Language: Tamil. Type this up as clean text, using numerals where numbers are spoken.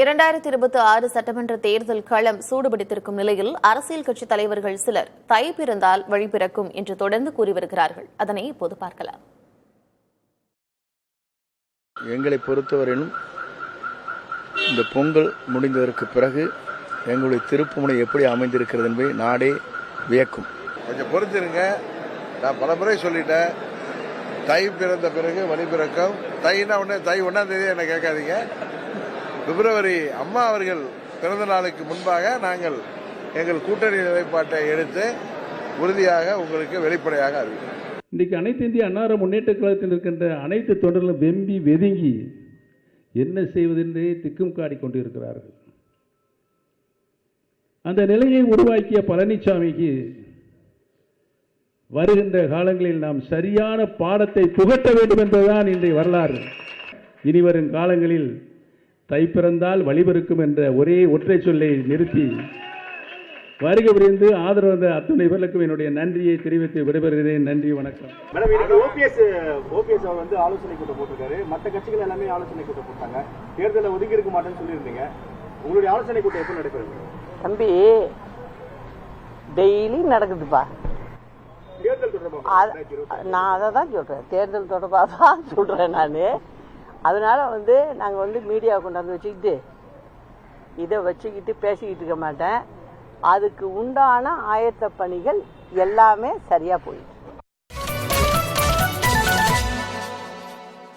2026 சட்டமன்ற தேர்தல் களம் சூடுபிடித்திருக்கும் நிலையில் அரசியல் கட்சித் தலைவர்கள் சிலர் தை பிறந்தால் வழி பிறக்கும் என்று தொடர்ந்து கூறி வருகிறார்கள். அதனை இப்போது பார்க்கலாம். எங்களை பொறுத்தவரையிலும் இந்த பொங்கல் முடிந்ததற்கு பிறகு எங்களுடைய திருப்புமுனை எப்படி அமைந்திருக்கிறது என்பதை நாடே வியக்கும். கொஞ்சம் பொறுத்திருங்க. நான் பல முறை சொல்லிட்டேன், தை பிறந்த பிறகு வழி பிறக்கும். தைனா உடனே தை 1ஆம் தேதி என்ன கேட்காதீங்க. பிப்ரவரி அம்மா அவர்கள் பிறந்த நாளுக்கு முன்பாக நாங்கள் எங்கள் கூட்டணி நிலைப்பாட்டை எடுத்து உறுதியாக உங்களுக்கு வெளிப்படையாக அறிவிக்கிறோம். இன்றைக்கு அனைத்து இந்திய அன்னார முன்னேற்ற கழகத்தில் இருக்கின்ற அனைத்து தொண்டர்களும் வெம்பி வெதுங்கி என்ன செய்வதென்றே திக்கும் காடி கொண்டிருக்கிறார்கள். அந்த நிலையை உருவாக்கிய பழனிசாமிக்கு வருகின்ற காலங்களில் நாம் சரியான பாடத்தை புகட்ட வேண்டும் என்பதுதான் இன்றைய வரலாறு. இனிவரும் காலங்களில் தை பிறந்தால் வழிபிறக்கும் என்ற ஒரே ஒற்றை சொல்லை நிறுத்தி வருகை புரிந்து ஆதரவு வந்த அத்துணை பேர்களுக்கும் என்னுடைய நன்றியை தெரிவித்து விடைபெறுகிறேன். நன்றி, வணக்கம். ஓபிஎஸ் அவர் ஆலோசனை கூட்டம் போட்டிருக்காரு. மற்ற கட்சிகள் எல்லாமே ஆலோசனை கூட்டம் போட்டாங்க. தேர்தலில் ஒதுங்கி இருக்க மாட்டேன்னு சொல்லியிருந்தீங்க. உங்களுடைய ஆலோசனை கூட்டம் எப்போ நடைபெறுங்க? தம்பி, டெய்லி நடக்குதுப்பா. தேர்தல் தொடர்பாக நான் அதை தான் சொல்றேன். தேர்தல் தொடர்பாக தான் சொல்றேன் நான். அதனால நாங்கள் மீடியாவை கொண்டாந்து வச்சுக்கிட்டு இதை வச்சுக்கிட்டு பேசிக்கிட்டு இருக்க மாட்டேன். அதுக்கு உண்டான ஆயத்த பணிகள் எல்லாமே சரியா போயிடுச்சு.